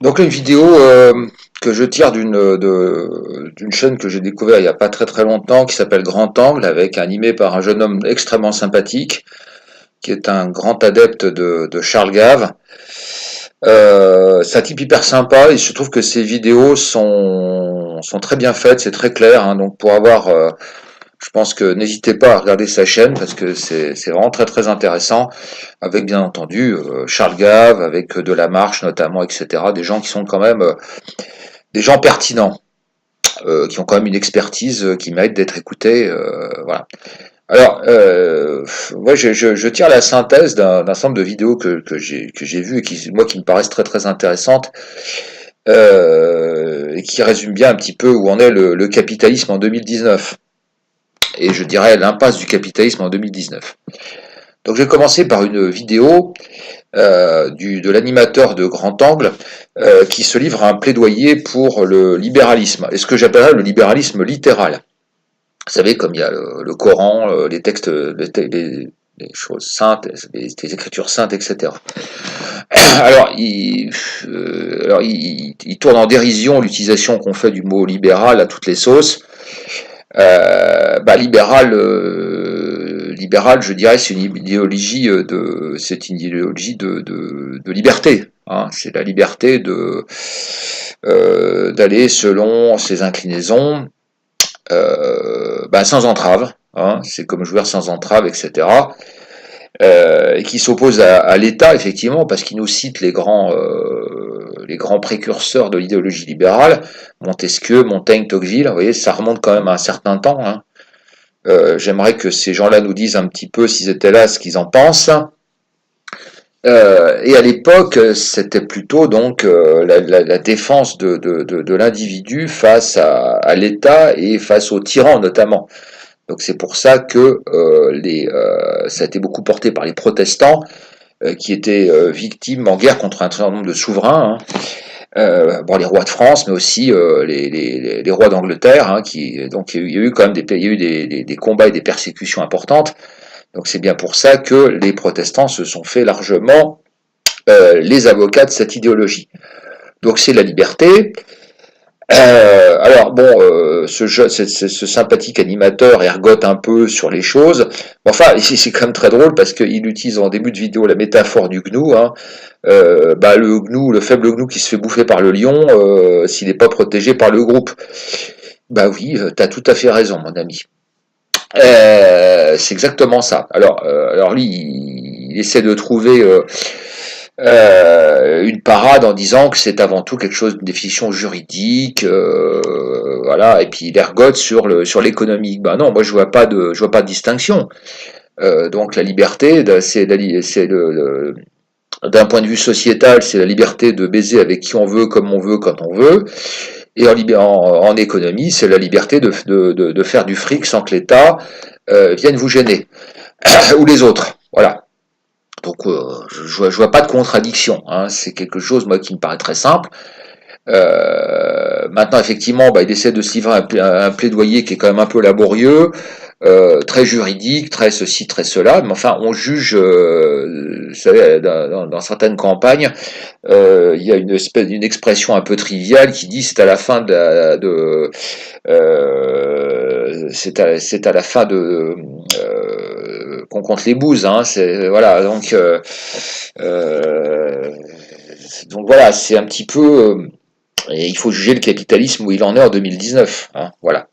Donc là, une vidéo que je tire d'une chaîne que j'ai découvert il n'y a pas très très longtemps qui s'appelle Grand Angle, avec animé par un jeune homme extrêmement sympathique qui est un grand adepte de Charles Gave. C'est un type hyper sympa. Il se trouve que ses vidéos sont très bien faites, c'est très clair, hein. Donc pour avoir, je pense que n'hésitez pas à regarder sa chaîne parce que c'est vraiment très très intéressant, avec bien entendu Charles Gave, avec de la marche notamment, etc. Des gens qui sont quand même des gens pertinents, qui ont quand même une expertise qui mérite d'être écoutés. Voilà. Alors, moi, je tire la synthèse d'un ensemble de vidéos que j'ai vues et qui me paraissent très très intéressantes, et qui résument bien un petit peu où en est le capitalisme en 2019. Et je dirais l'impasse du capitalisme en 2019. Donc, je vais commencer par une vidéo de l'animateur de Grand Angle, qui se livre à un plaidoyer pour le libéralisme, et ce que j'appellerais le libéralisme littéral. Vous savez, comme il y a le Coran, les textes, les choses saintes, les écritures saintes, etc. Alors, il tourne en dérision l'utilisation qu'on fait du mot libéral à toutes les sauces. Libéral, je dirais, c'est une idéologie de liberté, hein. C'est la liberté d'aller selon ses inclinaisons, sans entrave, hein. C'est comme jouer sans entrave, etc. Et qui s'oppose à l'État, effectivement, parce qu'il nous cite les grands précurseurs de l'idéologie libérale, Montesquieu, Montaigne, Tocqueville. Vous voyez, ça remonte quand même à un certain temps, hein. J'aimerais que ces gens-là nous disent un petit peu, s'ils étaient là, ce qu'ils en pensent. Et à l'époque, c'était plutôt donc la défense de l'individu face à l'État et face aux tyrans notamment. Donc c'est pour ça que ça a été beaucoup porté par les protestants, qui étaient victimes en guerre contre un certain nombre de souverains, hein. Les rois de France, mais aussi les rois d'Angleterre, hein, donc il y a eu quand même il y a eu des combats et des persécutions importantes. Donc c'est bien pour ça que les protestants se sont fait largement les avocats de cette idéologie. Donc c'est la liberté. Ce sympathique animateur ergote un peu sur les choses. Enfin, ici c'est quand même très drôle parce qu'il utilise en début de vidéo la métaphore du gnou, hein. Le faible gnou qui se fait bouffer par le lion, s'il n'est pas protégé par le groupe. Bah oui, t'as tout à fait raison, mon ami. C'est exactement ça. Alors lui, il essaie de trouver une parade en disant que c'est avant tout quelque chose d'une définition juridique, voilà, et puis il ergote sur l'économie. Ben non, moi je vois pas de distinction. Donc la liberté, d'un point de vue sociétal, c'est la liberté de baiser avec qui on veut, comme on veut, quand on veut. Et en économie, c'est la liberté de faire du fric sans que l'État vienne vous gêner, ou les autres. Voilà. Donc je vois pas de contradiction, hein. C'est quelque chose, moi, qui me paraît très simple. Maintenant, effectivement, il essaie de se livrer à un plaidoyer qui est quand même un peu laborieux, très juridique, très ceci, très cela. Mais enfin, on juge, vous savez, dans certaines campagnes, il y a une expression un peu triviale qui dit c'est à la fin c'est à la fin qu'on compte les bouses, hein. Voilà, euh, donc voilà, c'est un petit peu. Et il faut juger le capitalisme où il en est en 2019, hein, voilà.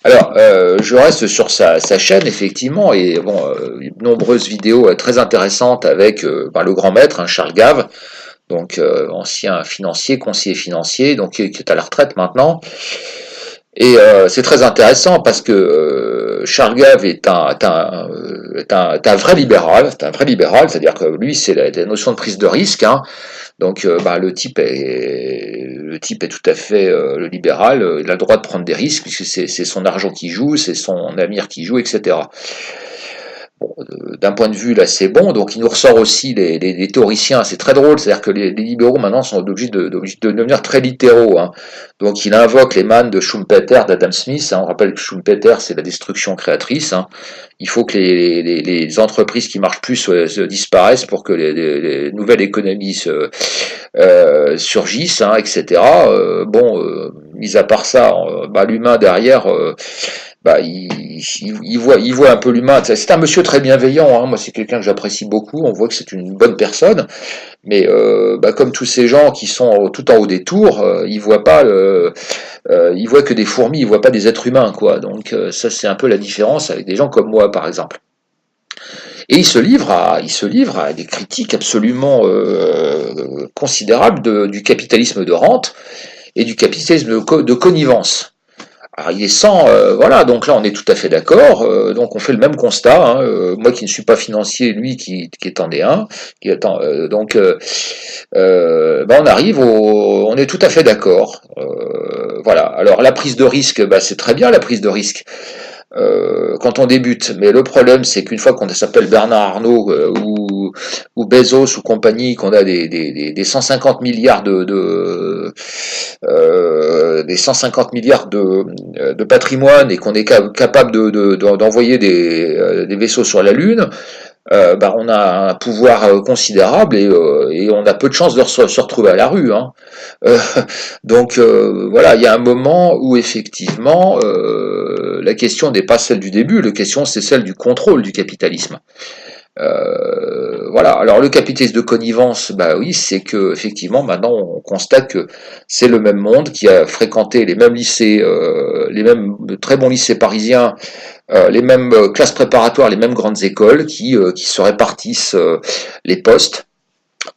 Alors, je reste sur sa chaîne, effectivement, et bon, nombreuses vidéos très intéressantes avec le grand maître, hein, Charles Gave, donc ancien financier, conseiller financier, donc qui est à la retraite maintenant. Et c'est très intéressant parce que Charles Gave est un vrai libéral, c'est-à-dire que lui, c'est la notion de prise de risque, hein. Donc, le type est tout à fait le libéral. Il a le droit de prendre des risques puisque c'est son argent qui joue, c'est son avenir qui joue, etc. Bon, d'un point de vue là, c'est bon. Donc, il nous ressort aussi les théoriciens. C'est très drôle, c'est-à-dire que les libéraux maintenant sont obligés de devenir très littéraux, hein. Donc, il invoque les mannes de Schumpeter, d'Adam Smith, hein. On rappelle que Schumpeter, c'est la destruction créatrice, hein. Il faut que les entreprises qui marchent plus disparaissent pour que les nouvelles économies surgissent, hein, etc. Mis à part ça, l'humain derrière, il voit un peu l'humain. C'est un monsieur très bienveillant, hein. Moi, c'est quelqu'un que j'apprécie beaucoup. On voit que c'est une bonne personne. Mais comme tous ces gens qui sont tout en haut des tours, ils voient que des fourmis, ils voient pas des êtres humains, quoi. Donc ça, c'est un peu la différence avec des gens comme moi, par exemple. Et il se livre à des critiques absolument considérables du capitalisme de rente et du capitalisme de connivence. Alors il est sans, voilà, donc là on est tout à fait d'accord, donc on fait le même constat, hein, moi qui ne suis pas financier, lui qui en est un, on arrive on est tout à fait d'accord, voilà. Alors la prise de risque, c'est très bien la prise de risque, quand on débute. Mais le problème, c'est qu'une fois qu'on s'appelle Bernard Arnault ou Bezos ou compagnie, qu'on a des 150 milliards des 150 milliards de patrimoine et qu'on est capable d'envoyer des vaisseaux sur la Lune, on a un pouvoir considérable et on a peu de chances de se retrouver à la rue, hein. Euh, voilà, il y a un moment où effectivement la question n'est pas celle du début, la question c'est celle du contrôle du capitalisme. Voilà. Alors le capitalisme de connivence, oui, c'est que effectivement maintenant on constate que c'est le même monde qui a fréquenté les mêmes lycées, les mêmes très bons lycées parisiens, les mêmes classes préparatoires, les mêmes grandes écoles qui se répartissent les postes,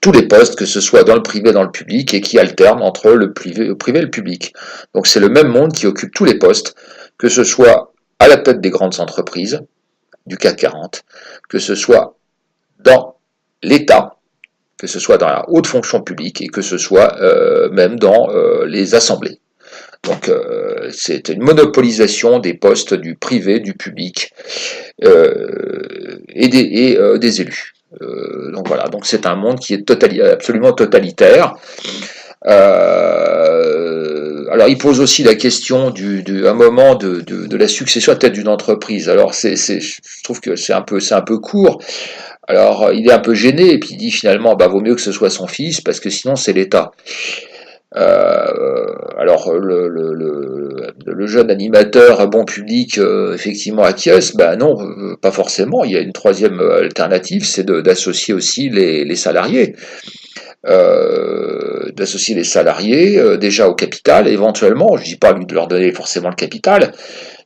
tous les postes, que ce soit dans le privé, dans le public, et qui alternent entre le privé et le public. Donc c'est le même monde qui occupe tous les postes, que ce soit à la tête des grandes entreprises du CAC 40, que ce soit dans l'État, que ce soit dans la haute fonction publique et que ce soit même dans les assemblées. Donc c'est une monopolisation des postes du privé, du public des élus. Donc voilà, donc c'est un monde qui est absolument totalitaire. Alors il pose aussi la question un moment de la succession à tête d'une entreprise. Alors je trouve que c'est un peu court. Alors il est un peu gêné et puis il dit finalement vaut mieux que ce soit son fils parce que sinon c'est l'État. Alors le jeune animateur bon public effectivement acquiesce, non, pas forcément. Il y a une troisième alternative, c'est d'associer aussi les salariés. D'associer les salariés déjà au capital, éventuellement, je dis pas lui de leur donner forcément le capital,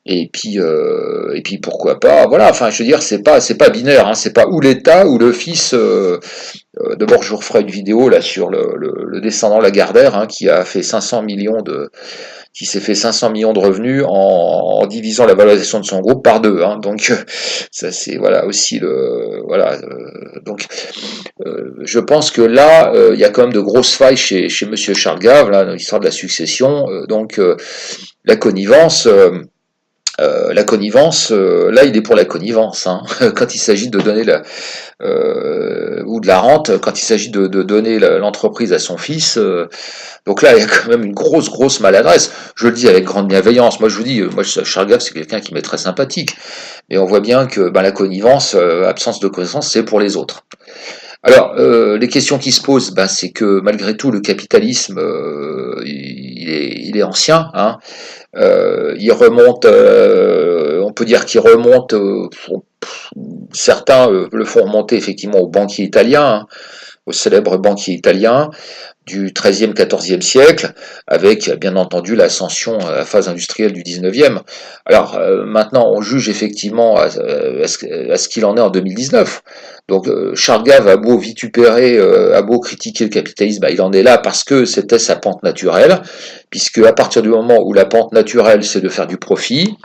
et puis pourquoi pas, voilà, enfin je veux dire c'est pas binaire, hein, c'est pas ou l'État ou le fils. D'abord je vous referai une vidéo là sur le descendant Lagardère, hein, qui s'est fait 500 millions de revenus en divisant la valorisation de son groupe par deux, hein. Donc ça c'est voilà aussi je pense que là il y a quand même de grosses failles chez Monsieur Charles Gave là dans l'histoire de la succession. La connivence. Là, il est pour la connivence, hein. Quand il s'agit de donner ou de la rente, quand il s'agit de donner l'entreprise à son fils. Donc là, il y a quand même une grosse maladresse. Je le dis avec grande bienveillance. Moi, je vous dis, Charles Gave, c'est quelqu'un qui m'est très sympathique. Mais on voit bien que la connivence, absence de connaissance, c'est pour les autres. Alors, les questions qui se posent, c'est que malgré tout, le capitalisme, il est ancien, hein. Il remonte, on peut dire qu'il remonte, certains le font remonter effectivement aux banquiers italiens, hein, aux célèbres banquiers italiens du XIIIe, XIVe siècle, avec bien entendu l'ascension à la phase industrielle du XIXe. Alors maintenant, on juge effectivement à ce qu'il en est en 2019. Donc Charles Gave a beau vitupérer, a beau critiquer le capitalisme, il en est là parce que c'était sa pente naturelle, puisque à partir du moment où la pente naturelle c'est de faire du profit,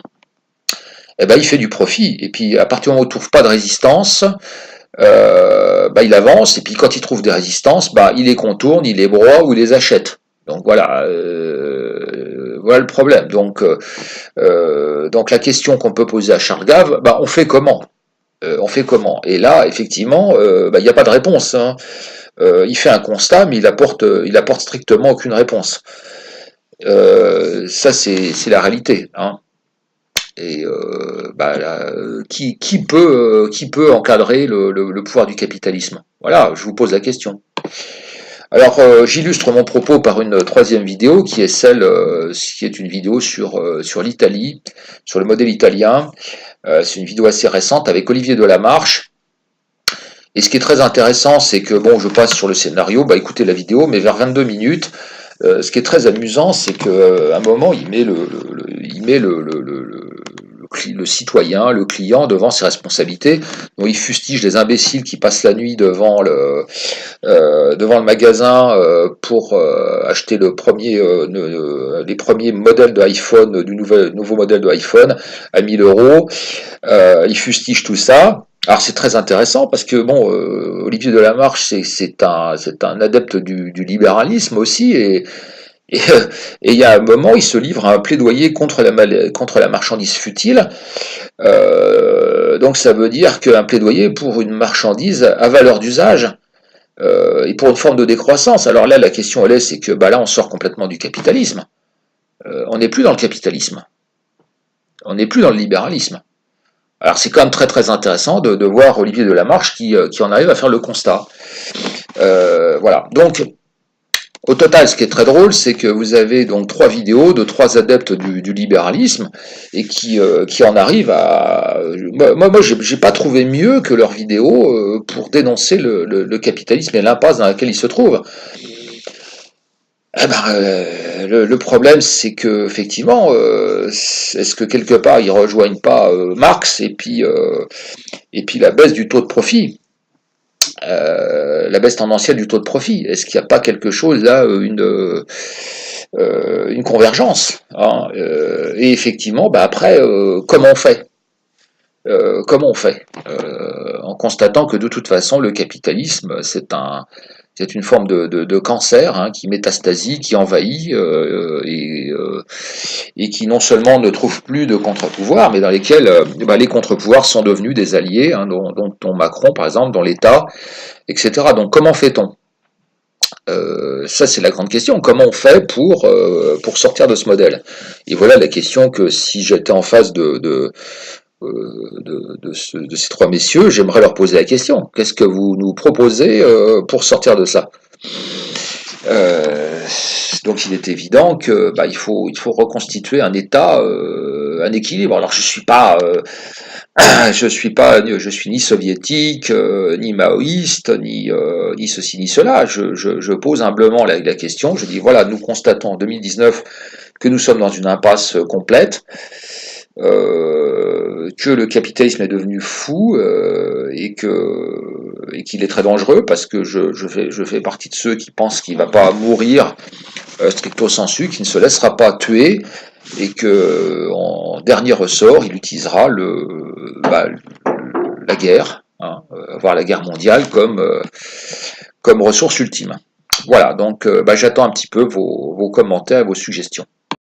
il fait du profit. Et puis à partir du moment où il ne trouve pas de résistance, il avance, et puis quand il trouve des résistances, il les contourne, il les broie ou il les achète. Donc voilà, voilà le problème. Donc la question qu'on peut poser à Charles Gave, on fait comment? On fait comment? Et là, effectivement, il n'y a pas de réponse, hein. Il fait un constat, mais il apporte strictement aucune réponse. Ça, c'est la réalité, hein. Et là, qui peut encadrer le pouvoir du capitalisme? Voilà, je vous pose la question. Alors, j'illustre mon propos par une troisième vidéo qui est qui est une vidéo sur l'Italie, sur le modèle italien. C'est une vidéo assez récente avec Olivier Delamarche. Et ce qui est très intéressant, c'est que, bon, je passe sur le scénario, bah écoutez la vidéo, mais vers 22 minutes, ce qui est très amusant, c'est qu'à un moment, il met le citoyen, le client devant ses responsabilités. Donc il fustige les imbéciles qui passent la nuit devant le magasin pour acheter les premiers modèles d'iPhone, nouveau modèle de iPhone à 1000 euros. Il fustige tout ça. Alors c'est très intéressant parce que bon, Olivier Delamarche c'est un adepte du libéralisme aussi et, et il y a un moment il se livre à un plaidoyer contre la marchandise futile. Donc ça veut dire qu'un plaidoyer pour une marchandise à valeur d'usage et pour une forme de décroissance. Alors là la question elle est c'est que bah là on sort complètement du capitalisme. On n'est plus dans le capitalisme. On n'est plus dans le libéralisme. Alors c'est quand même très très intéressant de voir Olivier Delamarche qui en arrive à faire le constat. Voilà. Donc au total, ce qui est très drôle, c'est que vous avez donc 3 vidéos de 3 adeptes du libéralisme et qui en arrivent à. Moi, j'ai pas trouvé mieux que leurs vidéos pour dénoncer le capitalisme et l'impasse dans laquelle il se trouve. Eh ben, le problème, c'est que effectivement, est-ce que quelque part ils rejoignent pas Marx et puis la baisse du taux de profit, la baisse tendancielle du taux de profit. Est-ce qu'il n'y a pas quelque chose là, une convergence, hein, et effectivement, bah après, comment on fait? Comment on fait en constatant que de toute façon le capitalisme c'est une forme de cancer hein, qui métastasie, qui envahit et qui non seulement ne trouve plus de contre-pouvoir, mais dans lesquels les contre-pouvoirs sont devenus des alliés, hein, dont Macron par exemple, dont l'État, etc. Donc comment fait-on? Ça c'est la grande question. Comment on fait pour sortir de ce modèle? Et voilà la question que si j'étais en face de ces 3 messieurs, j'aimerais leur poser la question. Qu'est-ce que vous nous proposez pour sortir de ça? Donc il est évident que il faut reconstituer un État, un équilibre. Alors je suis ni soviétique, ni maoïste, ni ceci ni cela. Je pose humblement la question. Je dis voilà, nous constatons en 2019 que nous sommes dans une impasse complète. Que le capitalisme est devenu fou et qu'il est très dangereux parce que je fais partie de ceux qui pensent qu'il ne va pas mourir stricto sensu, qu'il ne se laissera pas tuer et que en dernier ressort il utilisera la guerre, hein, voire la guerre mondiale comme ressource ultime. Voilà, donc j'attends un petit peu vos commentaires et vos suggestions.